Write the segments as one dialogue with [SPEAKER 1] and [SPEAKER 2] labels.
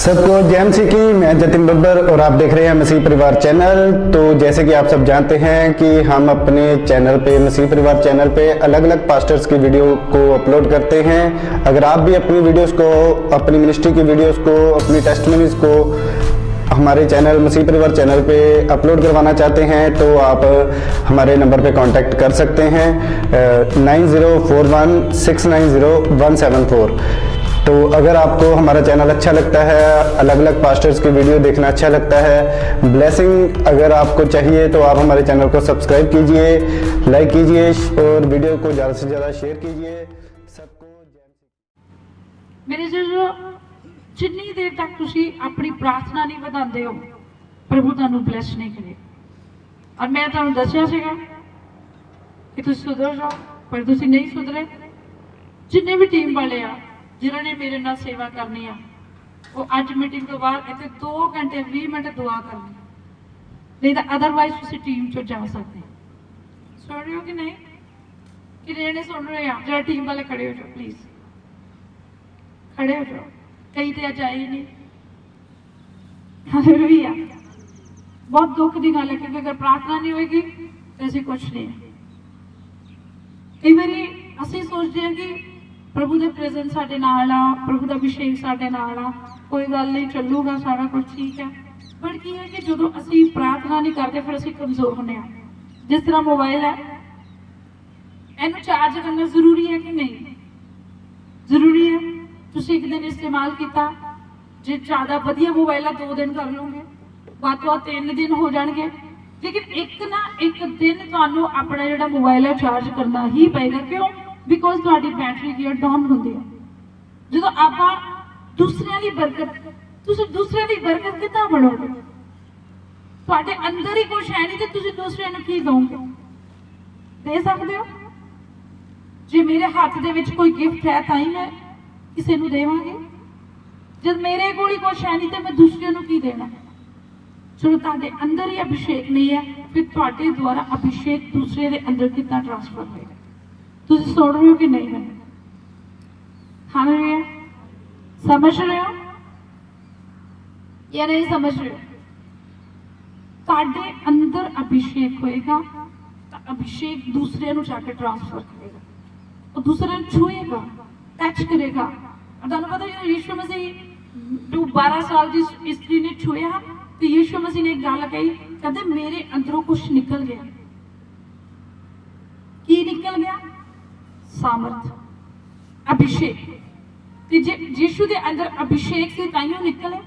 [SPEAKER 1] सबको जय मसीह की। मैं जतिन बब्बर और आप देख रहे हैं मसीह परिवार चैनल। तो जैसे कि आप सब जानते हैं कि हम अपने चैनल पे, मसीह परिवार चैनल पे अलग अलग पास्टर्स की वीडियो को अपलोड करते हैं। अगर आप भी अपनी वीडियोस को, अपनी मिनिस्ट्री की वीडियोस को, अपनी टेस्टिमनीज को हमारे चैनल मसीह परिवार चैनल पे अपलोड करवाना चाहते हैं तो आप हमारे नंबर पे कांटेक्ट कर सकते हैं 9041690174। तो अगर आपको हमारा चैनल अच्छा लगता है, अलग अलग पास्टर्स की वीडियो देखना अच्छा लगता है, ब्लेसिंग अगर आपको चाहिए तो आप हमारे चैनल को सब्सक्राइब कीजिए, लाइक कीजिए और वीडियो को ज़्यादा से ज़्यादा शेयर कीजिए। सबको
[SPEAKER 2] मेरे जो जिन्नी देर तक तुसी अपनी प्रार्थना नहीं ਵਧਾਉਂਦੇ हो प्रभु ਤੁਹਾਨੂੰ ब्लैस नहीं करे। और मैं ਤੁਹਾਨੂੰ ਦੱਸਿਆ ਸੀਗਾ कि तुसी सुधर जाओ, पर तुसी नहीं सुधरे। जिन्ने भी टीम वाले आ जिन्होंने मेरे नाल सेवा करनी आ वो अज मीटिंग तो बाद इतने 2 घंटे 20 मिनट दुआ करनी, नहीं तो अदरवाइज तुसी टीम चो जा सकते। सुन रहे हो कि नहीं? कि नहीं सुन रहे हैं? जरा टीम वाले खड़े हो जाओ प्लीज, खड़े हो जाओ। कई तो अज आए ही नहीं। हालेलुया। बहुत दुख की गल है क्योंकि अगर प्रार्थना नहीं होगी तो ऐसी कुछ नहीं है। कई बार असं सोचते हैं कि प्रभु के प्रेजेंस साडे नाल आ, प्रभु का अभिषेक साडे नाल आ, कोई गल नहीं, चलूगा सारा कुछ ठीक है। पर की है कि जो असी प्रार्थना नहीं करते फिर असी कमजोर होने। जिस तरह मोबाइल है, इनू चार्ज करना जरूरी है कि नहीं? जरूरी है। तुसी एक दिन इस्तेमाल किया, जो ज़्यादा वधिया मोबाइल है 2 दिन कर लोगे, बाद तो 3 दिन हो जाएंगे। लेकिन एक दिन तुहानू अपना जो मोबाइल है चार्ज करना ही पेगा। क्यों? बिकॉज तुहाडी बैटरी की डाउन होंदी है। जो आप दूसरियां दी बरकत, तुसी दूसरियां दी बरकत कितना बनोगे? तुहाडे अंदर ही कुछ है नहीं तो तुसी दूसरियां नू की दोगे? दे सकते हो? जे मेरे हाथ दे विच कोई गिफ्ट है तां ही मैं किसी को देवांगी। जब मेरे को कुछ है नहीं तो मैं दूसरे को की देना? चलो तुहाडे अंदर ही अभिषेक नहीं है, फिर तुहाडे द्वारा अभिषेक दूसरे के अंदर कितना ट्रांसफर होगा? तुम सुन रहे हो कि नहीं? मैं हालेलुया। समझ रहे हो या नहीं समझ रहे हो? तुहाडे अंदर अभिषेक होएगा तो अभिषेक दूसरे को जाके ट्रांसफर करेगा, और दूसरे को छूएगा, टच करेगा। और तुहानू पता जो यीशु मसीह जो 12 साल की स्त्री ने छुआ तो यीशु मसीह ने एक गल कही, कहते मेरे अंदरों कुछ निकल गया। की निकल गया? सामर्थ, अभिषेक। यीशु के अंदर अभिषेक से ताइयों निकले।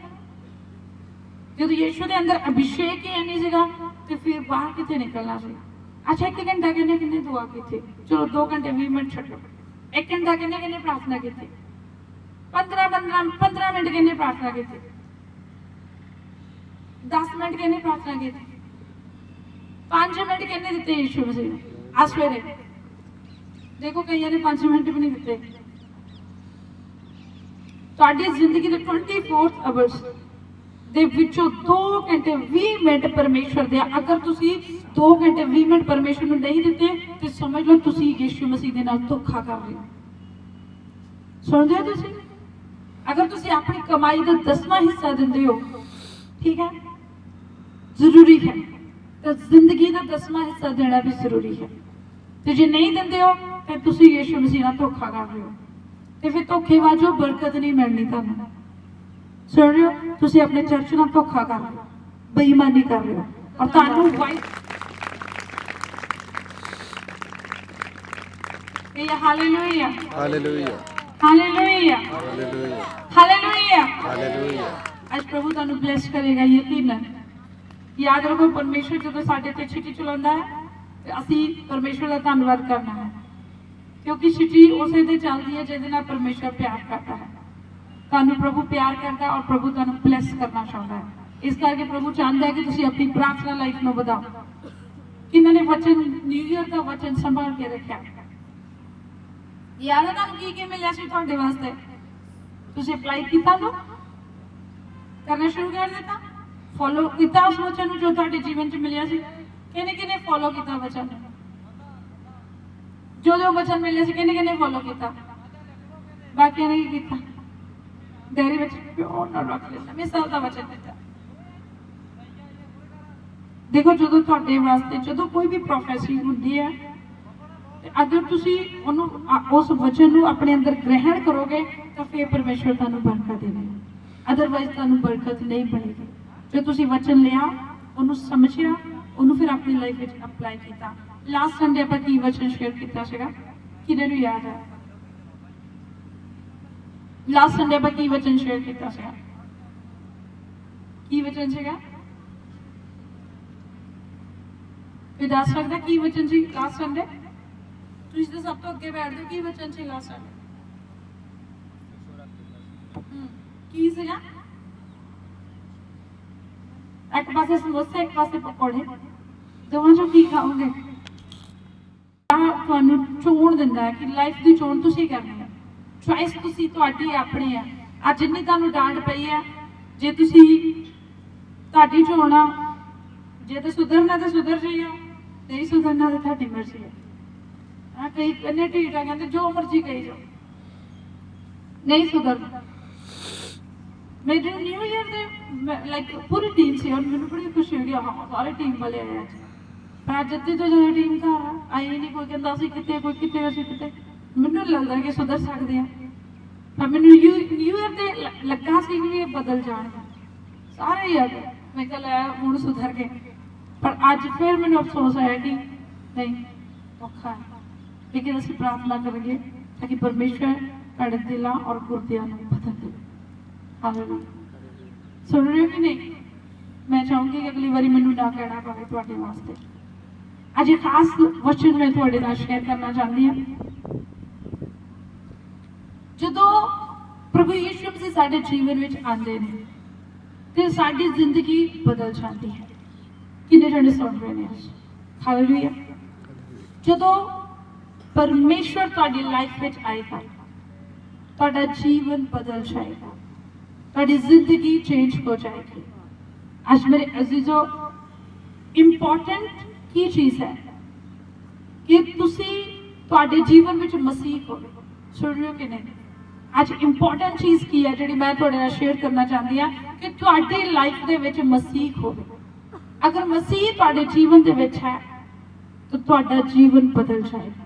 [SPEAKER 2] जो यीशु के अंदर अभिषेक ही नहीं सीगा तो फिर बाहर कितने निकलना सी? अच्छा, 1 घंटा किन्ने दुआ की थी? चलो 2 घंटे 20 मिनट छो। 1 घंटा किन्ने प्रार्थना की थी? 15 मिनट किन्ने प्रार्थना की थी? 10 मिनट किन्ने प्रार्थना की थी? 5 मिनट किन्ने दिते यीशु मसीह ने? आज सवेरे देखो कई ने 5 मिनट भी नहीं दिते। तुहाडी जिंदगी के 24 आवर्स दे विचों 2 घंटे 20 मिनट परमेश्वर दे। अगर तुसी 2 घंटे 20 मिनट परमेश्वर को नहीं दिते तो समझ लो तुसी यीशु मसीह दे नाल धोखा कर रहे हो। सुनते हो तुसी? अगर तुसी अपनी कमाई का 10वां हिस्सा देंदे हो, ठीक है, जरूरी है, तो जिंदगी का 10वां हिस्सा देना भी जरूरी है। तो जो नहीं देंदे हो तो तुसी यीशु मसीह नाल धोखा कर रहे हो, तो फिर धोखेबाजो बरकत नहीं मिलनी तुहानू। सुन रहे हो? तुसी अपने चर्च नाल धोखा कर रहे हो, बेईमानी कर रहे हो, और तुहानू white hallelujah
[SPEAKER 3] hallelujah
[SPEAKER 2] hallelujah
[SPEAKER 3] hallelujah
[SPEAKER 2] hallelujah.
[SPEAKER 3] Hallelujah.
[SPEAKER 2] आज प्रभु तुहानू ब्लेस करेगा, यकीन है। याद रखो, परमेश्वर जो साडे ते चिट्ठी चलाउंदा है ते असीं परमेश्वर का धन्नवाद करना है, क्योंकि चिट्ठी उसे ते चलदी है जिहदे नाल परमेश्वर प्यार करता है। तुहानू प्रभु प्यार करता है और प्रभु तुहानू ब्लेस करना चाहता है। इस करके प्रभु चाहता है कि तुसीं अपनी प्रार्थना लाइफ में बढ़ाओ। किन्हां ने वचन न्यू ईयर का वचन संभाल के रखा? याद है तुहानू की मिलिया सी तुहाडे वास्ते? तुसीं अप्लाई कीता ना? करना शुरू कर दिता? फॉलो किया उस वचन जो तुहाडे जीवन च मिलिया सी? किने फॉलो किया वचन? जो वचन मिले से किने फॉलो किया? बाकी नहीं किया। ਡੈਰੀ ਵਿੱਚ ਪਿਓਰ ਨਾਲ ਰੱਖ ਲੈਂਦਾ। ਮੈਂ ਸਾਲ ਦਾ ਵਚਨ ਦਿੱਤਾ। ਦੇਖੋ ਜਦੋਂ ਤੁਹਾਡੇ ਵਾਸਤੇ ਜਦੋਂ ਕੋਈ ਵੀ ਪ੍ਰੋਫੈਸੀ ਹੁੰਦੀ ਹੈ, ਤੇ ਅਗਰ ਤੁਸੀਂ ਉਹਨੂੰ ਉਸ ਵਚਨ ਨੂੰ ਆਪਣੇ ਅੰਦਰ ਗ੍ਰਹਿਣ ਕਰੋਗੇ ਤਾਂ ਫਿਰ ਪਰਮੇਸ਼ਵਰ ਤੁਹਾਨੂੰ ਬਰਕਤ ਦੇਵੇਗਾ। ਅਦਰਵਾਈਜ਼ ਤੁਹਾਨੂੰ ਬਰਕਤ ਨਹੀਂ ਬਣੇਗੀ। ਜੇ ਤੁਸੀਂ ਵਚਨ ਲਿਆ, ਉਹਨੂੰ ਸਮਝਿਆ, ਉਹਨੂੰ ਫਿਰ ਆਪਣੀ ਲਾਈਫ ਵਿੱਚ ਅਪਲਾਈ ਕੀਤਾ। ਲਾਸਟ ਸੰਡੇ ਆਪਾਂ ਕੀ ਵਚਨ ਸ਼ੇਅਰ ਕੀਤਾ ਸੀਗਾ, ਕਿਹਨਾਂ ਨੂੰ ਯਾਦ ਹੈ? ਲਾਸਟ ਸੰਡੇ ਆਪਾਂ ਕੀ ਵਚਨ ਸ਼ੇਅਰ ਕੀਤਾ ਸੀਗਾ? ਕੀ ਵਚਨ ਸੀਗਾ? ਕੋਈ ਦੱਸ ਸਕਦਾ ਕੀ ਵਚਨ ਸੀ ਲਾਸਟ ਸੰਡੇ? ਤੁਸੀਂ ਤਾਂ ਸਭ ਤੋਂ ਅੱਗੇ ਬੈਠਦੇ ਹੋ। ਕੀ ਵਚਨ ਸੀ ਲਾਸਟ ਸੰਡੇ? ਕੀ ਸੀਗਾ? ਇੱਕ ਪਾਸੇ ਸਮੋਸੇ, ਇੱਕ ਪਾਸੇ ਪਕੌੜੇ, ਦੋਵਾਂ ਚੋਂ ਕੀ ਖਾਓਗੇ? ਤੁਹਾਨੂੰ ਚੋਣ ਦਿੰਦਾ ਹੈ ਕਿ ਲਾਈਫ ਦੀ ਚੋਣ ਤੁਸੀਂ ਕਰਨੀ ਹੈ। ਚੁਆਇਸ ਤੁਸੀਂ ਤੁਹਾਡੀ ਆਪਣੀ ਹੈ। ਅੱਜ ਜਿੰਨੀ ਤੁਹਾਨੂੰ ਡਾਂਟ ਪਈ ਹੈ, ਜੇ ਤੁਸੀਂ ਤੁਹਾਡੀ ਚੋਣ ਆ, ਜੇ ਤਾਂ ਸੁਧਰਨਾ ਤਾਂ ਸੁਧਰ ਜਾਈਓ, ਨਹੀਂ ਸੁਧਰਨਾ ਤਾਂ ਤੁਹਾਡੀ ਮਰਜ਼ੀ ਹੈ। ਕਈ ਕੰਨੇ ਢੀਠ ਆ, ਕਹਿੰਦੇ ਜੋ ਮਰਜ਼ੀ ਕਹੀ ਜਾਓ, ਨਹੀਂ ਸੁਧਰਨਾ। ਮੇਰੇ ਨਿਊ ਈਅਰ ਦੇ ਲਾਈਕ ਪੂਰੀ ਟੀਮ ਸੀ, ਔਰ ਮੈਨੂੰ ਬੜੀ ਖੁਸ਼ੀ ਹੋਈ। ਹਾਂ ਸਾਰੇ ਟੀਮ ਵਾਲੇ ਆਏ ਅੱਜ, ਪਰ ਅੱਜ ਅੱਧੇ ਤੋਂ ਜ਼ਿਆਦਾ ਟੀਮ ਘਰ ਆਈ ਨਹੀਂ। ਕੋਈ ਕਹਿੰਦਾ ਅਸੀਂ ਕਿਤੇ, ਕੋਈ ਕਿਤੇ, ਅਸੀਂ ਕਿਤੇ। ਮੈਨੂੰ ਲੱਗਦਾ ਕਿ ਸੁਧਰ ਸਕਦੇ ਆ। ਪਰ ਮੈਨੂੰ ਨਿਊ ਈਅਰ ਤੇ ਲੱਗਾ ਸੀ ਕਿ ਇਹ ਬਦਲ ਜਾਣਗੇ ਸਾਰੇ ਹੀ। ਅੱਜ ਮੈਂ ਕਿਹਾ ਲੈ ਹੁਣ ਸੁਧਰ ਗਏ, ਪਰ ਅੱਜ ਫਿਰ ਮੈਨੂੰ ਅਫਸੋਸ ਆਇਆ ਕਿ ਨਹੀਂ, ਔਖਾ ਹੈ। ਲੇਕਿਨ ਅਸੀਂ ਪ੍ਰਾਰਥਨਾ ਕਰਾਂਗੇ ਤਾਂ ਕਿ ਪਰਮੇਸ਼ਵਰ ਤੁਹਾਡੇ ਦਿਲਾਂ ਔਰ ਗੁਰਦਿਆਂ ਨੂੰ ਬਦਲ ਦੇ। ਹਾਲੇਲੂਇਆ। ਸੁਣ ਰਹੇ ਹੋ ਕਿ ਨਹੀਂ? ਮੈਂ ਚਾਹੂੰਗੀ ਕਿ ਅਗਲੀ ਵਾਰੀ ਮੈਨੂੰ ਨਾ ਕਹਿਣਾ ਪਵੇ ਤੁਹਾਡੇ ਵਾਸਤੇ। ਅੱਜ ਇੱਕ ਖਾਸ ਵਚਨ ਮੈਂ ਤੁਹਾਡੇ ਨਾਲ ਸ਼ੇਅਰ ਕਰਨਾ ਚਾਹੁੰਦੀ ਹਾਂ। ਜਦੋਂ ਪ੍ਰਭੂ ਯਿਸੂ ਮਸੀਹ ਸਾਡੇ ਜੀਵਨ ਵਿੱਚ ਆਉਂਦੇ ਨੇ ਤੇ ਸਾਡੀ ਜ਼ਿੰਦਗੀ ਬਦਲ ਜਾਂਦੀ ਹੈ। ਕਿੰਨੇ ਜਣੇ ਸੁਣ ਰਹੇ ਨੇ? ਹਾਲੇਲੂਇਆ। ਜਦੋਂ ਪਰਮੇਸ਼ਵਰ ਤੁਹਾਡੀ ਲਾਈਫ ਵਿੱਚ ਆਏਗਾ, ਤੁਹਾਡਾ ਜੀਵਨ ਬਦਲ ਜਾਏਗਾ, ਤੁਹਾਡੀ ਜ਼ਿੰਦਗੀ ਚੇਂਜ ਹੋ ਜਾਏਗੀ। ਅੱਜ ਮੇਰੇ ਅਜ਼ੀਜ਼ੋ, ਇੰਪੋਰਟੈਂਟ ਕੀ ਚੀਜ਼ ਹੈ ਕਿ ਤੁਸੀਂ ਤੁਹਾਡੇ ਜੀਵਨ ਵਿੱਚ ਮਸੀਹ ਹੋਵੇ। ਸੁਣ ਰਹੇ ਹੋ ਕਿ ਨਹੀਂ? ਅੱਜ ਇੰਪੋਰਟੈਂਟ ਚੀਜ਼ ਕੀ ਹੈ ਜਿਹੜੀ ਮੈਂ ਤੁਹਾਡੇ ਨਾਲ ਸ਼ੇਅਰ ਕਰਨਾ ਚਾਹੁੰਦੀ ਹਾਂ ਕਿ ਤੁਹਾਡੀ ਲਾਈਫ ਦੇ ਵਿੱਚ ਮਸੀਹ ਹੋਵੇ। ਅਗਰ ਮਸੀਹ ਤੁਹਾਡੇ ਜੀਵਨ ਦੇ ਵਿੱਚ ਹੈ ਤਾਂ ਤੁਹਾਡਾ ਜੀਵਨ ਬਦਲ ਜਾਏਗਾ,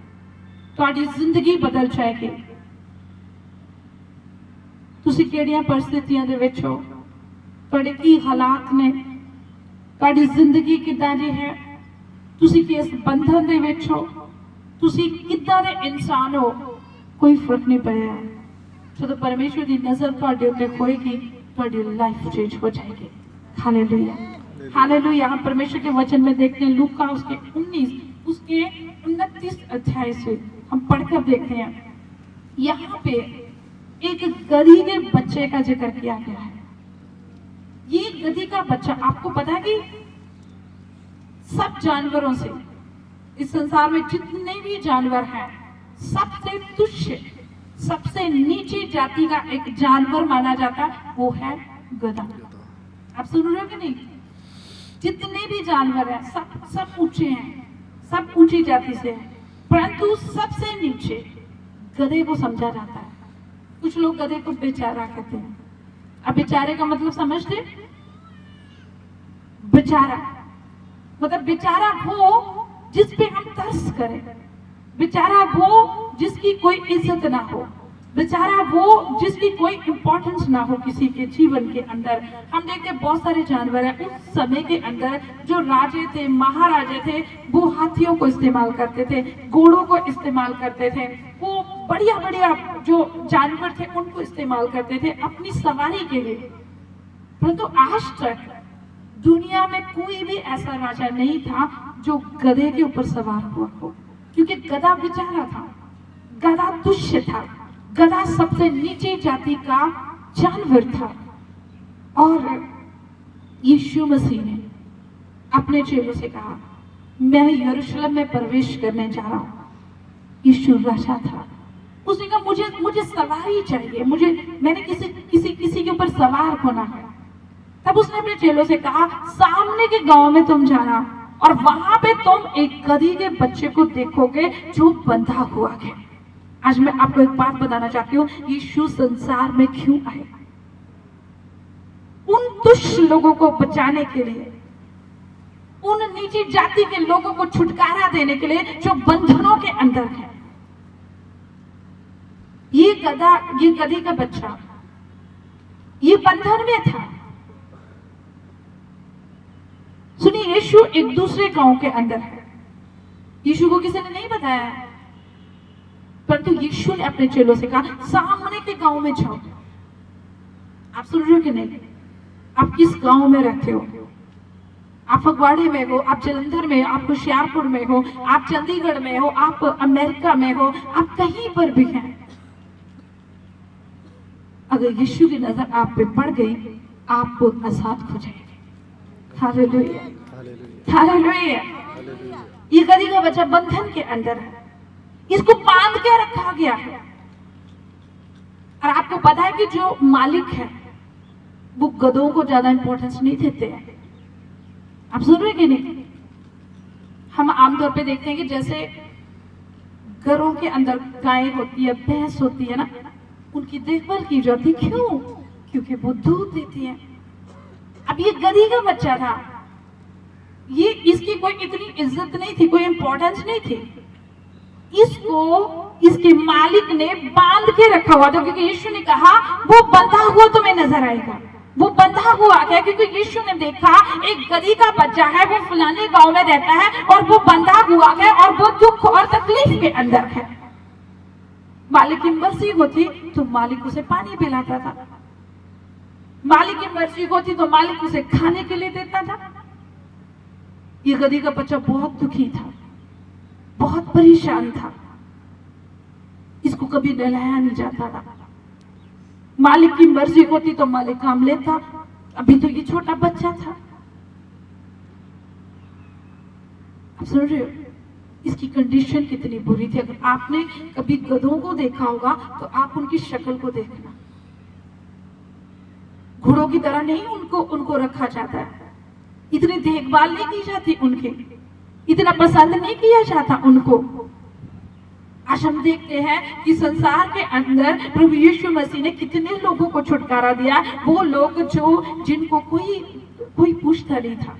[SPEAKER 2] ਤੁਹਾਡੀ ਜ਼ਿੰਦਗੀ ਬਦਲ ਜਾਏਗੀ। ਤੁਸੀਂ ਕਿਹੜੀਆਂ ਪਰਿਸਥਿਤੀਆਂ ਦੇ ਵਿੱਚ ਹੋ, ਤੁਹਾਡੇ ਕੀ ਹਾਲਾਤ ਨੇ, ਤੁਹਾਡੀ ਜ਼ਿੰਦਗੀ ਕਿੱਦਾਂ ਦੀ ਹੈ, ਤੁਸੀਂ ਕਿਸ ਬੰਧਨ ਦੇ ਵਿੱਚ ਹੋ, ਤੁਸੀਂ ਕਿੱਦਾਂ ਦੇ ਇਨਸਾਨ ਹੋ, ਕੋਈ ਫਰਕ ਨਹੀਂ ਪਏਗਾ। ਜਦੋਂ ਪਰਮੇਸ਼ਵਰ ਦੀ ਨਜ਼ਰ ਤੁਹਾਡੇ ਉੱਤੇ ਹੋਏਗੀ, ਤੁਹਾਡੀ लाइफ चेंज हो जाएगी। Hallelujah, hallelujah. हम परमेश्वर के वचन में देखते हैं लूका उसके 19 उसके 29 अध्याय से हम पढ़कर देखते हैं, यहाँ पे एक गधी के बच्चे का जिक्र किया गया है। ये गधी का बच्चा, आपको पता है कि सब जानवरों से, इस संसार में जितने भी जानवर हैं, सबसे तुच्छ, सबसे नीची जाति का एक जानवर माना जाता है, वो है गधा। आप सुन रहे हो कि नहीं? जितने भी जानवर हैं सब ऊंचे हैं, सब ऊंची जाति से हैं, परंतु सबसे नीचे गधे को समझा जाता है। कुछ लोग गधे को बेचारा कहते हैं। अब बेचारे का मतलब समझते? बेचारा मतलब बेचारा वो जिस पे हम तरस करें, बेचारा वो जिसकी कोई इज्जत ना हो, बेचारा वो जिसकी कोई इंपॉर्टेंस ना हो किसी के जीवन के अंदर। हम देखते हैं बहुत सारे जानवर हैं उस समय के अंदर, जो राजे थे, महाराजे थे, वो हाथियों को इस्तेमाल करते थे, घोड़ों को इस्तेमाल करते थे, वो बढ़िया बढ़िया जो जानवर थे उनको इस्तेमाल करते थे अपनी सवारी के लिए। परंतु आज तक दुनिया में कोई भी ऐसा राजा नहीं था जो गधे के ऊपर सवार हुआ हो, क्योंकि गधा बेचारा था, गधा तुच्छ था, गधा सबसे नीचे जाति का जानवर था। और यीशु मसीह ने अपने चेलों से कहा, मैं यरूशलेम में प्रवेश करने जा रहा हूँ। यीशु राजा था, उसने कहा मुझे सवारी चाहिए, मैंने किसी के ऊपर सवार होना है। तब उसने अपने चेलों से कहा, सामने के गांव में तुम जाना और वहां पे तुम एक गधी के बच्चे को देखोगे जो बंधा हुआ है। आज मैं आपको एक बात बताना चाहती हूँ, यीशु संसार में क्यों आए? तुच्छ लोगों को बचाने के लिए, उन नीची जाति के लोगों को छुटकारा देने के लिए जो बंधनों के अंदर है। ये गधी का बच्चा ये बंधन में था। सुनिए, यीशु एक दूसरे गांव के अंदर है। यीशु को किसी ने नहीं बताया, परंतु यीशु ने अपने चेलों से कहा सामने के गांव में जाओ। आप सुन रहे हो कि नहीं? आप किस गांव में रहते हो? आप फगवाड़े में हो, आप जलंधर में हो, आप होशियारपुर में हो, आप चंडीगढ़ में हो, आप अमेरिका में हो, आप कहीं पर भी हैं, अगर यीशु की नजर आप पे पड़ गई, आपको आजाद हो जाएगी। Hallelujah, hallelujah. ये गधी का बच्चा बंधन के अंदर है, इसको बांध के रखा गया है। और आपको पता है कि जो मालिक है वो गधों को ज्यादा इंपॉर्टेंस नहीं देते हैं। आप सुन रहे कि नहीं? हम आमतौर पे देखते हैं कि जैसे घरों के अंदर गाय होती है, भैंस होती है ना, उनकी देखभाल की जाती। क्यों? क्योंकि वो दूध देती है। अब ये गधी का बच्चा था, ये इसकी कोई इतनी इज्जत नहीं थी, कोई इंपॉर्टेंस नहीं थी। इसको इसके मालिक ने बांध के रखा हुआ था, क्योंकि यीशु ने कहा वो बंधा हुआ तुम्हें नजर आएगा। वो बंधा हुआ है क्योंकि यीशु ने देखा एक गधी का बच्चा है, वो फलाने गांव में रहता है और वो बंधा हुआ है और वो दुख और तकलीफ के अंदर है। मालिक की मर्जी होती तो मालिक उसे पानी पिलाता था, मालिक की मर्जी होती तो मालिक उसे खाने के लिए देता था। ये गधी का बच्चा बहुत दुखी था, बहुत परेशान था, इसको कभी नहलाया नहीं जाता था। मालिक की मर्जी होती तो मालिक काम लेता, अभी तो ये छोटा बच्चा था। आप सुन रहे हो इसकी कंडीशन कितनी बुरी थी? अगर आपने कभी गधों को देखा होगा तो आप उनकी शक्ल को देखना, घोड़ों की तरह नहीं उनको रखा जाता है, इतनी देखभाल नहीं की जाती उनकी, इतना पसंद नहीं किया जाता उनको। आज हम देखते हैं कि संसार के अंदर प्रभु यीशु मसीह ने कितने लोगों को छुटकारा दिया। वो लोग जिनको कोई पूछता नहीं था,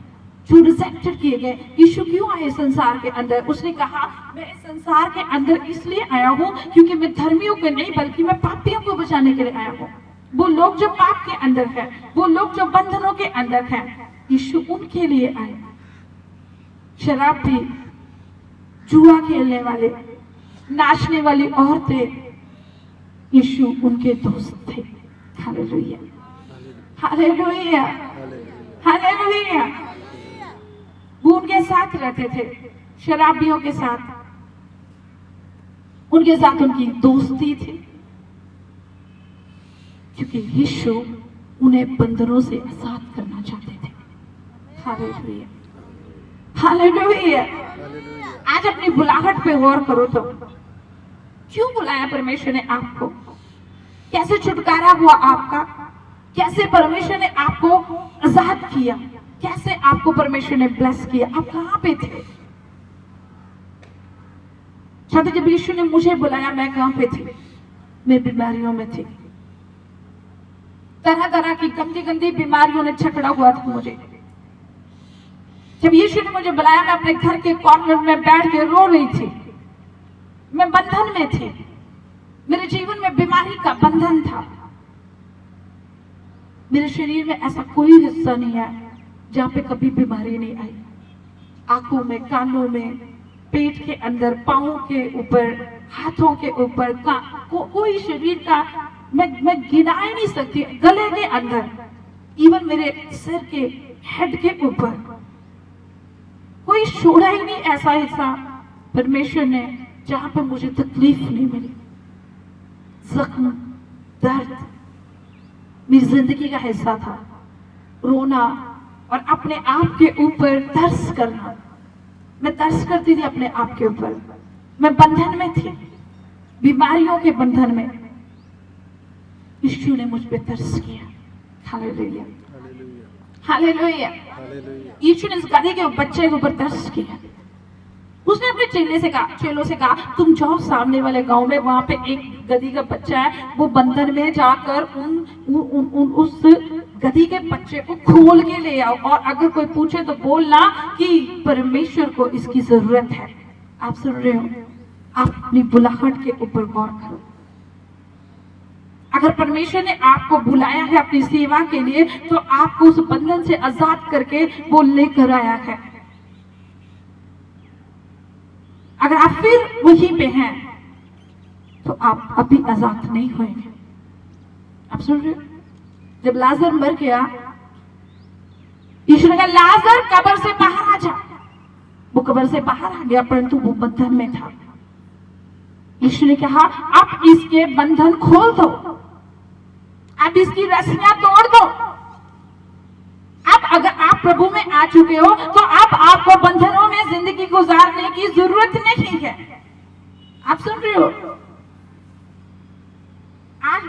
[SPEAKER 2] जो रिजेक्टेड किए गए। यीशु क्यों आए संसार के अंदर? उसने कहा मैं संसार के अंदर इसलिए आया हूँ क्योंकि मैं धर्मियों को नहीं बल्कि मैं पापियों को बचाने के लिए आया हूँ। वो लोग जो पाप के अंदर है, वो लोग जो बंधनों के अंदर है, यीशु उनके लिए आए। शराब पी, जुआ खेलने वाले, नाचने वाली औरतें, यीशु उनके दोस्त थे। Hallelujah, hallelujah, hallelujah. वो उनके साथ रहते थे, शराबियों के साथ, उनके साथ उनकी दोस्ती थी, क्योंकि यीशु उन्हें बंधनों से आजाद करना चाहते थे। Hallelujah, hallelujah. आज अपनी बुलाहट पे गौर करो तो क्यों बुलाया परमेश्वर ने आपको? कैसे छुटकारा हुआ आपका? कैसे परमेश्वर ने आपको आजाद किया? कैसे आपको परमेश्वर ने ब्लेस किया? आप कहां पे थे? शायद जब यीशु ने मुझे बुलाया, मैं कहां पे थी? मैं बीमारियों में थी, तरह तरह की गंदी गंदी बीमारियों ने छकड़ा हुआ था मुझे। जब यीशु ने मुझे बुलाया, मैं अपने घर के कॉर्नर में बैठ के रो रही थी। मैं बंधन में थी, मेरे जीवन में बीमारी का बंधन था। मेरे शरीर में ऐसा कोई हिस्सा नहीं है जहां पे कभी बीमारी नहीं आई। आंखों में, कानों में, पेट के अंदर, पांवों के ऊपर, हाथों के ऊपर, कोई शरीर का मैं गिना ही नहीं सकती। गले के अंदर, इवन मेरे सिर के हेड के ऊपर कोई छोड़ा ही नहीं ऐसा हिस्सा परमेश्वर ने जहां पर मुझे तकलीफ नहीं मिली। जख्म, दर्द मेरी जिंदगी का हिस्सा था। रोना और अपने आप के ऊपर तरस करना, मैं तरस करती थी अपने आप के ऊपर। मैं बंधन में थी, बीमारियों के बंधन में। यीशु ने मुझ पे तरस किया। Hallelujah, hallelujah. यीशु ने इस गधे के बच्चे के ऊपर तरस किया। उसने अपने चेलों से कहा तुम जाओ सामने वाले गांव में, वहां पे एक गधी का बच्चा है, वो बंधन में जाकर उस गधी के बच्चे को खोल के ले आओ, और अगर कोई पूछे तो बोलना कि परमेश्वर को इसकी जरूरत है। आप सुन रहे हो? आप अपनी बुलाहट के ऊपर गौर करो। अगर परमेश्वर ने आपको बुलाया है अपनी सेवा के लिए, तो आपको उस बंधन से आजाद करके वो लेकर आया है। अगर आप फिर वहीं पे हैं तो आप अभी आजाद नहीं होंगे। आप सुन रहे हो? जब लाजर मर गया, यीशु ने कहा लाजर कब्र से बाहर आ जा। वो कब्र से बाहर आ गया, परंतु वो बंधन में था। यीशु ने कहा अब इसके बंधन खोल दो, अब इसकी रस्सियां तोड़ दो। अब अगर आप प्रभु में आ चुके हो तो अब आपको बंधनों में जिंदगी गुजारने की जरूरत नहीं है। आप सुन रहे हो? आज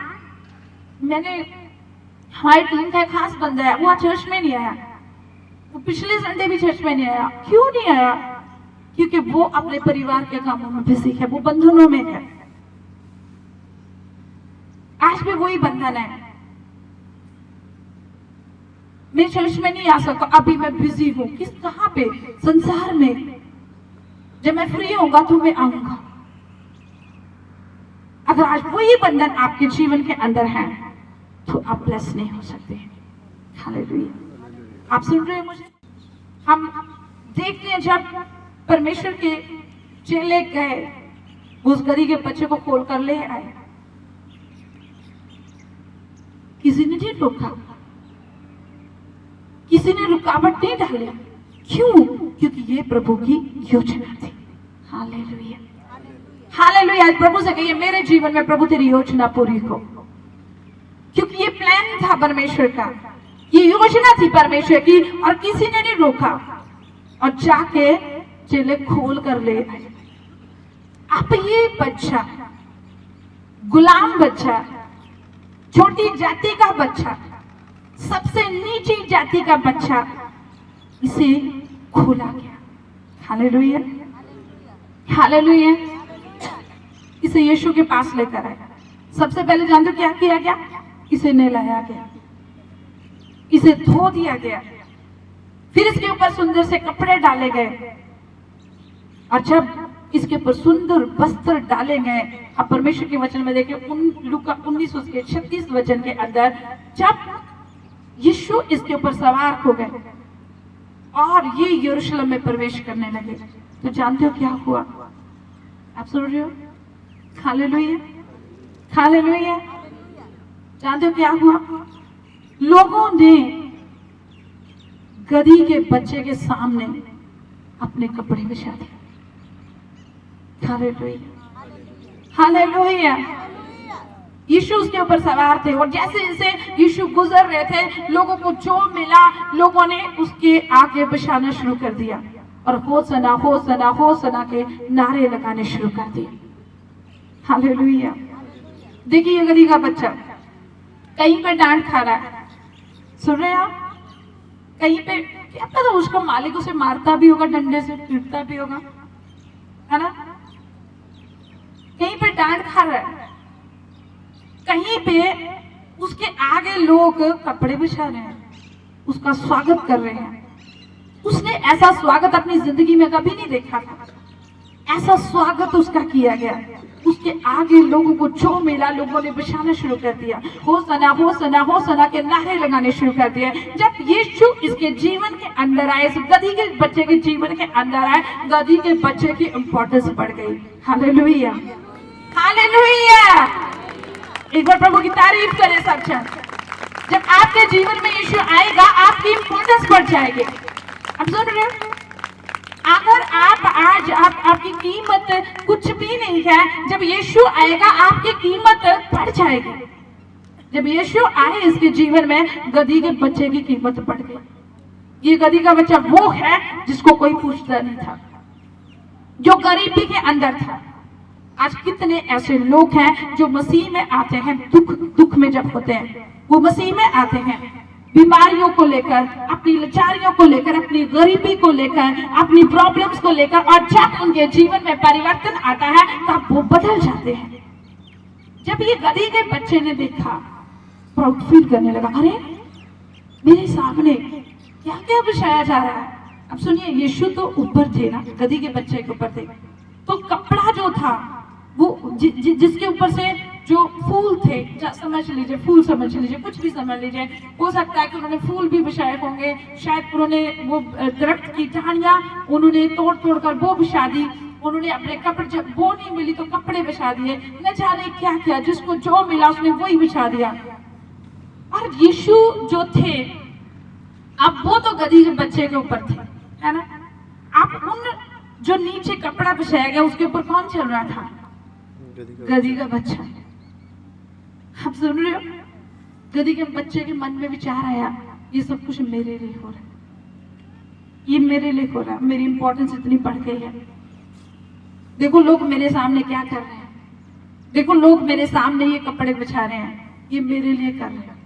[SPEAKER 2] मैंने, हमारी टीम का एक खास बंदा है, वो चर्च में नहीं आया। वो पिछले संडे भी चर्च में नहीं आया। क्यों नहीं आया? क्योंकि वो अपने परिवार के कामों में बिजी है, वो बंधनों में है। आज भी वही बंधन है। मैं चर्च में नहीं आ सकता, अभी मैं बिजी हूं। किस कहां पे? संसार में। जब मैं फ्री होऊंगा तो मैं आऊंगा। अगर आज वही बंधन आपके जीवन के अंदर है तो आप ब्लेस नहीं हो सकते। हालेलुया। आप सुन रहे हो मुझे? हम देखते हैं जब परमेश्वर के चेले गए, उस गधी के बच्चे को खोल कर ले आए, किसी ने नहीं रोका, किसी ने रुकावट नहीं डाली। क्यों? क्योंकि ये प्रभु की योजना थी। Hallelujah, hallelujah. आज प्रभु से कहिए मेरे जीवन में प्रभु तेरी योजना पूरी हो, क्योंकि ये प्लान था परमेश्वर का, ये योजना थी परमेश्वर की, और किसी ने नहीं रोका। और जाके चेले खोल कर ले आए। अब ये बच्चा, गुलाम बच्चा, छोटी जाति का बच्चा, सबसे नीची जाति का बच्चा, इसे खोला गया। Hallelujah, hallelujah. इसे यीशु के पास लेकर आया। सबसे पहले जानते हो क्या किया गया? इसे नहलाया गया, इसे धो दिया गया, फिर इसके ऊपर सुंदर से कपड़े डाले गए। और जब इसके ऊपर सुंदर वस्त्र डाले गए, अब परमेश्वर के वचन में देखिए लूका 19:36 वचन के अंदर, जब यीशु इसके ऊपर सवार हो गए और ये यरूशलेम में प्रवेश करने लगे, तो जानते हो क्या हुआ? आप सुन रहे हो? Hallelujah, hallelujah. जानते हो क्या हुआ? लोगों ने गधी के बच्चे के सामने अपने कपड़े बिछा दिए। Hallelujah, hallelujah. यीशु उसके ऊपर सवार थे, और जैसे जैसे यीशु गुजर रहे थे, लोगों को जो मिला, लोगों ने उसके आगे बिछाना शुरू कर दिया, और होसना होसना होसना के नारे लगाने शुरू कर दिए। हालेलुया। देखिए गधी का बच्चा कहीं पे डांट खा रहा है, सुन रहे हैं आप? कहीं पे क्या पता उसका मालिक उसे मारता भी होगा, डंडे से पीटता भी होगा, है ना? कहीं पे डांट खा रहा है, कहीं पे उसके आगे लोग कपड़े बिछा रहे हैं, उसका स्वागत कर रहे हैं। उसने ऐसा स्वागत अपनी जिंदगी में कभी नहीं देखा था। ऐसा स्वागत उसका किया गया। उसके आगे लोगों को जो मिला, लोगों ने बिछाना शुरू कर दिया, होसना होसना होसना के नारे लगाने शुरू कर दिए। जब यीशु इसके जीवन के अंदर आए, इस गधी के बच्चे के जीवन के अंदर आए, गधी के बच्चे की इंपॉर्टेंस बढ़ गई। Hallelujah, hallelujah. एक बार प्रभु की तारीफ करें सब जन। जब आपके जीवन में यीशु आएगा, आपकी इंपॉर्टेंस बढ़ जाएगी। आप सुन रहे हो? अगर आप आज आपकी कीमत कुछ भी नहीं है, जब यीशु आएगा आपकी कीमत बढ़ जाएगी। जब यीशु आए इसके जीवन में, गधी के बच्चे की कीमत बढ़ गई। ये गधी का बच्चा वो है जिसको कोई पूछता नहीं था, जो गरीबी के अंदर था। आज कितने ऐसे लोग हैं जो मसीह में आते हैं, दुख में जब होते हैं, वो मसीह में आते हैं बीमारियों को लेकर, अपनी लाचारियों को लेकर, अपनी गरीबी को लेकर, अपनी प्रॉब्लम्स को लेकर, और जब उनके जीवन में परिवर्तन आता है तब वो बदल जाते हैं। जब ये गधी के बच्चे ने देखा, प्राउड फील करने लगा, अरे मेरे सामने क्या क्या बिछाया जा रहा है। अब सुनिए, यीशु तो ऊपर थे ना, गधी के बच्चे के ऊपर थे, तो कपड़ा जो था वो जिसके ऊपर से जो फूल थे, समझ लीजिए फूल, समझ लीजिए कुछ भी समझ लीजिए, हो सकता है कि उन्होंने फूल भी बिछाए होंगे, शायद उन्होंने वो दरख्त की टहनियां उन्होंने तोड़ तोड़ कर वो बिछा दी, उन्होंने अपने कपड़े, जब वो नहीं मिली तो कपड़े बिछा दिए, न जाने क्या क्या, जिसको जो मिला उसने वही बिछा दिया। और यीशु जो थे, अब वो तो गधी के बच्चे के ऊपर थे, है ना। अब उन जो नीचे कपड़ा बिछाया गया उसके ऊपर कौन चल रहा था? गधी का बच्चा। आप सुन रहे हो? गधी के बच्चे के मन में विचार आया, ये सब कुछ मेरे लिए हो रहा है, ये मेरे लिए हो रहा है, मेरी इंपॉर्टेंस इतनी बढ़ गई है। देखो लोग मेरे सामने क्या कर रहे हैं, देखो लोग मेरे सामने ये कपड़े बिछा रहे हैं, ये मेरे लिए कर रहे हैं,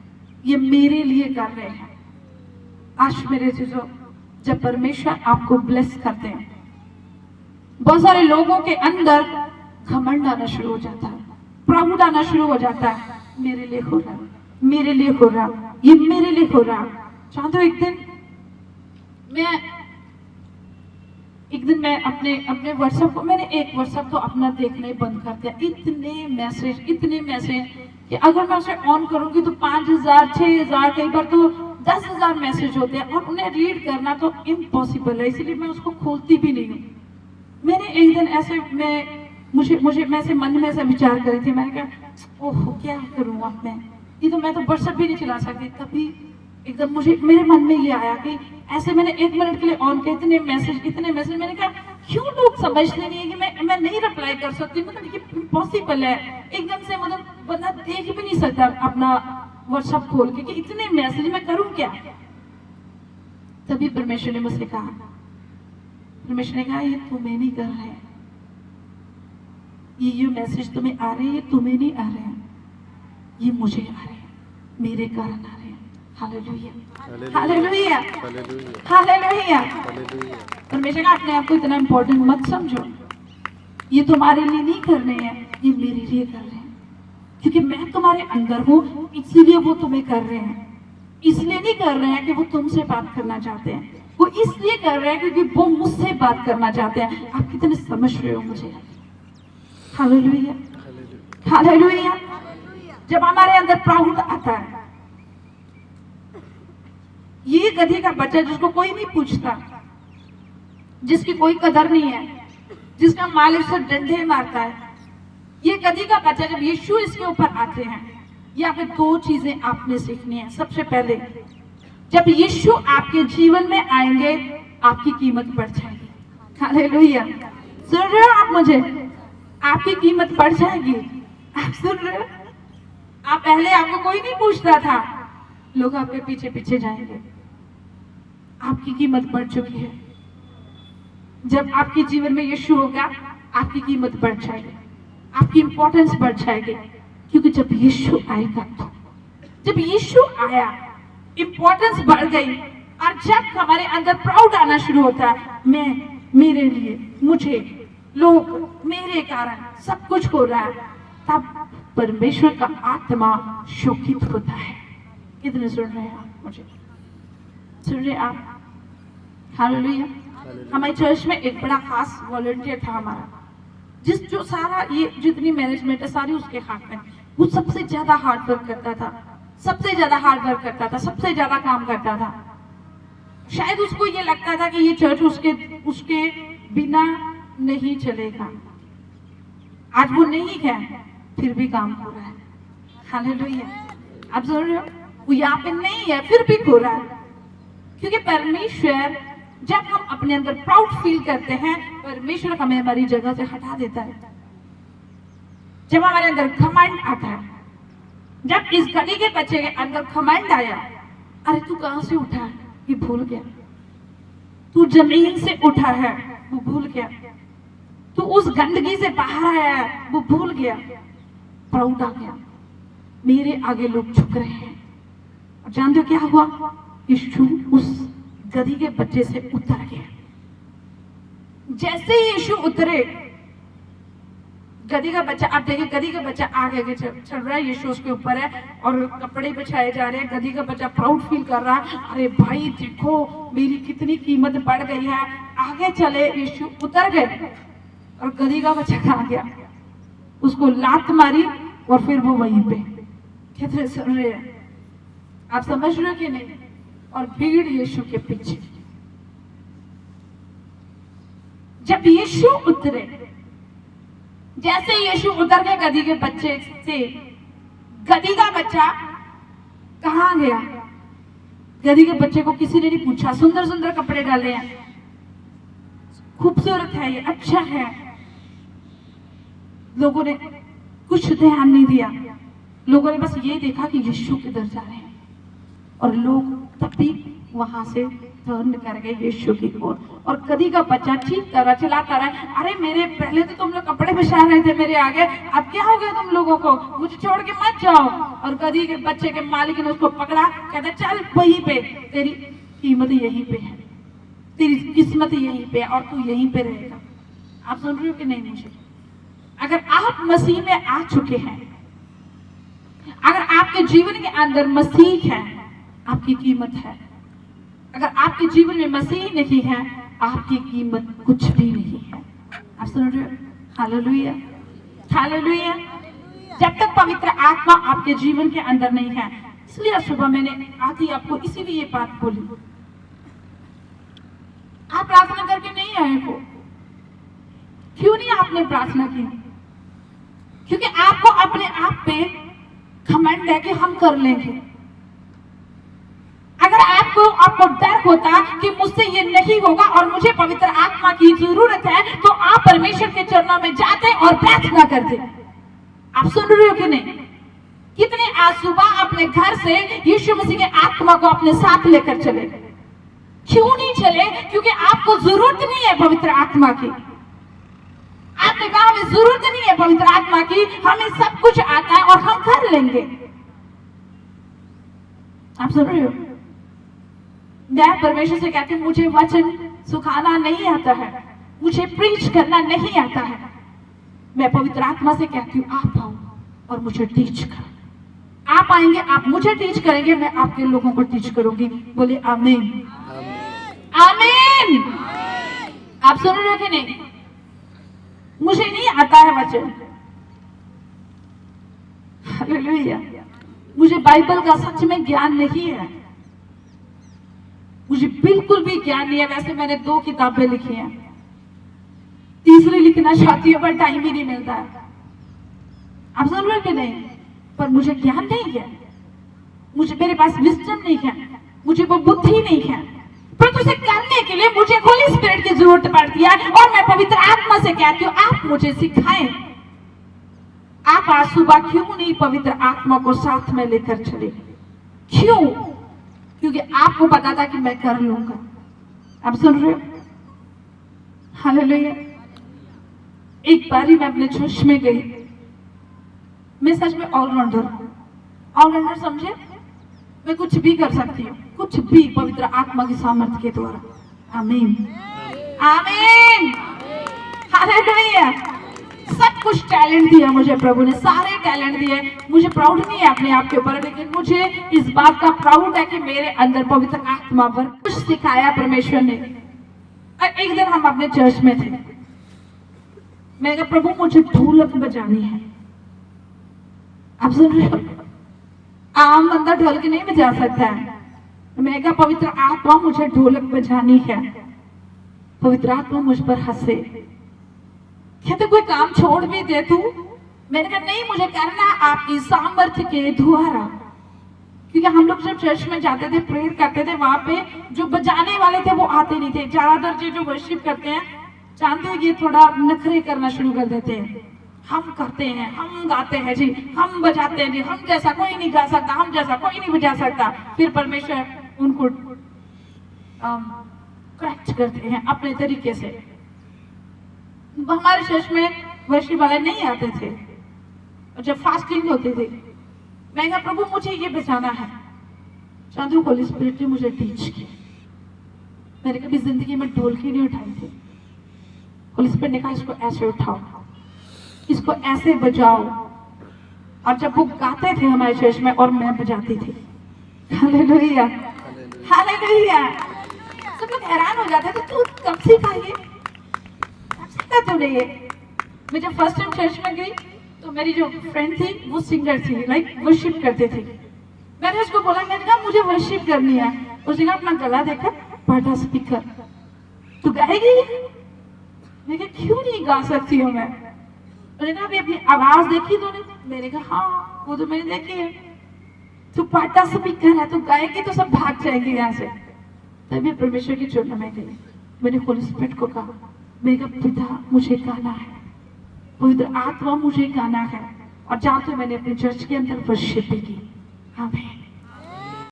[SPEAKER 2] ये मेरे लिए कर रहे हैं। आज मेरे चीजों, जब परमेश्वर आपको ब्लेस करते हैं, बहुत सारे लोगों के अंदर घमंड आना शुरू हो जाता है, प्राउड आना शुरू हो जाता है, मेरे लिए हो रहा, मेरे लिए हो रहा, ये मेरे लिए हो रहा। चाहते हो एक दिन मैं अपने व्हाट्सएप को, मैंने एक व्हाट्सएप तो अपना देखना ही बंद कर दिया। इतने मैसेज कि अगर मैं उसे ऑन करूंगी तो 5000, 6000, कई बार तो 10,000 मैसेज होते हैं, और उन्हें रीड करना तो इम्पॉसिबल है, इसलिए मैं उसको खोलती भी नहीं हूँ। मैंने एक दिन ऐसे मैं ऐसे मन में ऐसा विचार करी थी, मैंने कहा ओह क्या करूँ अब मैं तो व्हाट्सएप भी नहीं चला सकती। तभी एकदम मेरे मन में ये आया कि ऐसे मैंने 1 मिनट के लिए ऑन किया, इतने मैसेज, मैंने कहा क्यों लोग समझते नहीं है कि मैं नहीं रिप्लाई कर सकती, मतलब ये इम्पॉसिबल है, एकदम से मतलब बंदा देख भी नहीं सकता अपना व्हाट्सएप खोल के कि इतने मैसेज मैं करूं क्या। तभी परमेश्वर ने मुझसे कहा, ये तुम्हें नहीं कर रहे हैं, ये मैसेज तुम्हें आ रहे हैं, ये तुम्हें नहीं आ रहे हैं, ये मुझे आ रहे हैं, मेरे कारण आ रहे हैं। Hallelujah, hallelujah, hallelujah. परमेश्वर का अपने आप को इतना इंपॉर्टेंट मत समझो, ये तुम्हारे लिए नहीं कर रहे हैं, ये मेरे लिए कर रहे हैं, क्योंकि मैं तुम्हारे अंदर हूँ, इसलिए वो तुम्हें कर रहे हैं। इसलिए नहीं कर रहे हैं कि वो तुमसे बात करना चाहते हैं, वो इसलिए कर रहे हैं क्योंकि वो मुझसे बात करना चाहते हैं। आप कितने समझ रहे हो मुझे? Hallelujah, hallelujah. जब हमारे अंदर प्राउड आता है, ये गधी का बच्चा जिसको कोई नहीं पूछता, जिसकी कोई कदर नहीं है, जिसका मालिक से डंडे मारता है, ये गधी का बच्चा जब यीशु इसके ऊपर आते हैं, या फिर 2 चीजें आपने सीखनी है। सबसे पहले, जब यीशु आपके जीवन में आएंगे, आपकी कीमत बढ़ जाएगी। हालेलुया, सुन रहे हो आप मुझे? आपकी कीमत बढ़ जाएगी। आप सुन रहे हो? आप पहले आपको कोई नहीं पूछता था, लोग आपके पीछे पीछे जाएंगे। आपकी कीमत बढ़ चुकी है। जब आपके जीवन में यीशु होगा, आपकी कीमत बढ़ जाएगी, आपकी इंपॉर्टेंस बढ़ जाएगी, क्योंकि जब यीशु आएगा, तो जब यीशु आया, इंपॉर्टेंस बढ़ गई। और जब हमारे अंदर प्राउड आना शुरू होता है, मैं, मेरे लिए, मुझे, लोग, मेरे कारण सब कुछ हो रहा है, तब परमेश्वर का आत्मा शोकित होता है। कितने सुन रहे हैं आप मुझे? सुन रहे आप? हालेलुया। हमारी चर्च में एक बड़ा खास वॉलंटियर था हमारा, जो सारा ये जितनी मैनेजमेंट है सारी उसके हाथ में। वो सबसे ज्यादा हार्ड वर्क करता था, सबसे ज्यादा काम करता था। शायद उसको ये लगता था कि ये चर्च उसके बिना नहीं चलेगा। आज वो नहीं है, फिर भी काम हो रहा है। हालेलुया। आप सुन रहे हो? वो यहाँ पे नहीं है, फिर भी हो रहा है, क्योंकि परमेश्वर, जब हम अपने अंदर प्राउड फील करते हैं, परमेश्वर हमें हमारी जगह से हटा देता है। जब हमारे अंदर घमंड आता है, जब इस गधी के बच्चे के अंदर घमंड आया, अरे तू कहां से उठा है, ये भूल गया। तू जमीन से उठा है, वो भूल गया। तू उस गंदगी से बाहर आया है, वो भूल गया। प्राउड आ गया, मेरे आगे लोग झुक रहे हैं। और जानते हो क्या हुआ? यीशु उस गधी के बच्चे से उतर गया। जैसे ही यीशु उतरे, गधी का बच्चा, आप देखिए गधी का बच्चा आगे आगे चल रहा है, यीशु उसके ऊपर है और कपड़े बिछाए जा रहे हैं। गधी का बच्चा प्राउड फील कर रहा है, अरे भाई देखो मेरी कितनी कीमत बढ़ गई है। आगे चले, यीशु उतर गए और गधी का बच्चा कहाँ गया? उसको लात मारी और फिर वो वहीं पे। कितने सुन रहे हैं आप, समझ रहे हो कि नहीं? और भीड़ यीशु के पीछे। जब यीशु उतरे, जैसे यीशु उतर गए गधी के बच्चे से, गधी का बच्चा कहाँ गया? गधी के बच्चे को किसी ने नहीं पूछा। सुंदर सुंदर कपड़े डाले हैं, खूबसूरत है, ये अच्छा है, लोगों ने कुछ ध्यान नहीं दिया। लोगों ने बस ये देखा कि यीशु किधर जा रहे हैं और लोग तब भी वहां से टर्न कर गए यीशु की ओर। और गधी का बच्चा ठीक तरह चिल्लाता रहा, अरे मेरे पहले तो तुम लोग कपड़े बिछा रहे थे मेरे आगे, अब क्या हो गया तुम लोगों को? मुझे छोड़ के मत जाओ। और गधी के बच्चे के मालिक ने उसको पकड़ा, कहता चल वहीं पे, तेरी कीमत यहीं पे है, तेरी किस्मत यहीं पे और तू यहीं पे रहेगा। आप सुन रहे हो कि नहीं? मुझे अगर आप मसीह में आ चुके हैं, अगर आपके जीवन के अंदर मसीह है, आपकी कीमत है। अगर आपके जीवन में मसीह नहीं है, आपकी कीमत कुछ भी नहीं है। आप सुन रहे हो? Hallelujah, hallelujah. जब तक पवित्र आत्मा आपके जीवन के अंदर नहीं है, इसलिए सुबह मैंने आती आपको इसीलिए ये बात बोली। आप प्रार्थना करके नहीं आए हो। क्यों नहीं आपने प्रार्थना की? क्योंकि आपको अपने आप पे घमंड है कि हम कर लेंगे। अगर आपको डर होता कि मुझसे ये नहीं होगा और मुझे पवित्र आत्मा की जरूरत है, तो आप परमेश्वर के चरणों में जाते और प्रार्थना करते। आप सुन रहे हो कि नहीं? कितने आज सुबह अपने घर से यीशु मसीह के आत्मा को अपने साथ लेकर चले। क्यों नहीं चले? क्योंकि आपको जरूरत नहीं है पवित्र आत्मा की। आपने कहा हमें जरूरत नहीं है पवित्र आत्मा की, हमें सब कुछ आता है और हम कर लेंगे। आप सुन रहे हो? मैं परमेश्वर से कहती हूँ, मुझे वचन सुखाना नहीं आता है, मुझे प्रीच करना नहीं आता है। मैं पवित्र आत्मा से कहती हूँ आप आओ और मुझे टीच करो। आप आएंगे, आप मुझे टीच करेंगे, मैं आपके लोगों को टीच करूंगी। बोले आमीन, आमीन। आप सुन रहे हो कि नहीं? मुझे नहीं आता है वचन, हालेलुया। मुझे बाइबल का सच में ज्ञान नहीं है, मुझे बिल्कुल भी ज्ञान नहीं है। वैसे मैंने 2 किताबें लिखी हैं, तीसरी लिखना चाहती हूँ पर टाइम ही नहीं मिलता है। आप सुन रहे हो कि नहीं? पर मुझे ज्ञान नहीं है, मेरे पास विजडम नहीं है, मुझे वो बुद्धि नहीं है। पर उसे करने के लिए मुझे होली स्पिरिट की जरूरत पड़ती है और मैं पवित्र आत्मा से कहती हूँ आप मुझे सिखाएं। आप आज सुबह क्यों नहीं पवित्र आत्मा को साथ में लेकर चले? क्यों? क्योंकि आपको पता था कि मैं कर लूंगा। आप सुन रहे हो? हालेलुया। एक बारी मैं अपने चर्च में गई, मैं सच में ऑलराउंडर हूं। ऑलराउंडर समझे? मैं कुछ भी कर सकती हूँ, कुछ भी पवित्र आत्मा की सामर्थ्य के द्वारा। आमीन, आमीन, हालेलुया। सब कुछ टैलेंट दिया मुझे प्रभु ने, सारे टैलेंट दिए। मुझे प्राउड नहीं है अपने आप के ऊपर, लेकिन मुझे इस बात का प्राउड है कि मेरे अंदर पवित्र आत्मा पर कुछ सिखाया परमेश्वर ने। और एक दिन हम अपने चर्च में थे, मैं कहा प्रभु मुझे ढोलक बजानी है। आप सुन रहे हो? आम बंदा ढोलक नहीं बजा सकता है। मैं कहा पवित्र आत्मा मुझे ढोलक बजानी है। पवित्र आत्मा मुझ पर हंसे, कहते कोई काम छोड़ भी दे तू। मैंने कहा नहीं, मुझे करना आपकी सामर्थ्य के द्वारा। क्योंकि हम लोग जब चर्च में जाते थे, प्रेयर करते थे, वहां पे जो बजाने वाले थे वो आते नहीं थे। ज्यादातर जो वर्शिप करते हैं, जानते हैं ये थोड़ा नखरे करना शुरू कर देते हैं। हम करते हैं, हम गाते हैं जी, हम बजाते हैं जी, हम जैसा कोई नहीं गा सकता, हम जैसा कोई नहीं बजा सकता। फिर परमेश्वर उनको करेक्ट करते हैं अपने तरीके से। हमारे चर्च में वर्शिप वाले नहीं आते थे और जब फास्टिंग होती थी, मैं कहा प्रभु मुझे ये बचाना है। चंद्रू होली स्पिरिट ने मुझे टीच किया। मैंने कभी जिंदगी में ढोलकी नहीं उठाई थी। होली स्पिरिट ने कहा इसको ऐसे उठाओ, इसको ऐसे बजाओ। और जब वो गाते थे हमारे चर्च में और मैं बजाती थी, हालेलुया हालेलुया, सब लोग हैरान हो जाते थे, तू कब सीखा ये, कब सीखा तूने ये। मैं जब फर्स्ट टाइम चर्च में गई तो मेरी जो फ्रेंड थी वो सिंगर थी, लाइक वर्शिप करते थे। मैंने उसको बोला, मैंने कहा मुझे वर्शिप करनी है। उसने कहा अपना गला देखा, पाटा स्पीकर, तू गाएगी? मैं कहा क्यों नहीं गा सकती हूँ मैं। उसने कहा अभी अपनी आवाज देखी तूने? मैंने कहा हाँ वो तो मैंने देखी है। तू पाटा स्पीकर है, तू गाएगी तो सब भाग जाएंगे यहाँ से। तभी परमेश्वर की चुनने में गई। मैंने होली स्पिरिट को कहा, मैंने कहा पिता मुझे गाना है, पवित्र आत्मा मुझे गाना है। और जाते मैंने अपने चर्च के अंदर वर्शिप भी की। आमीन।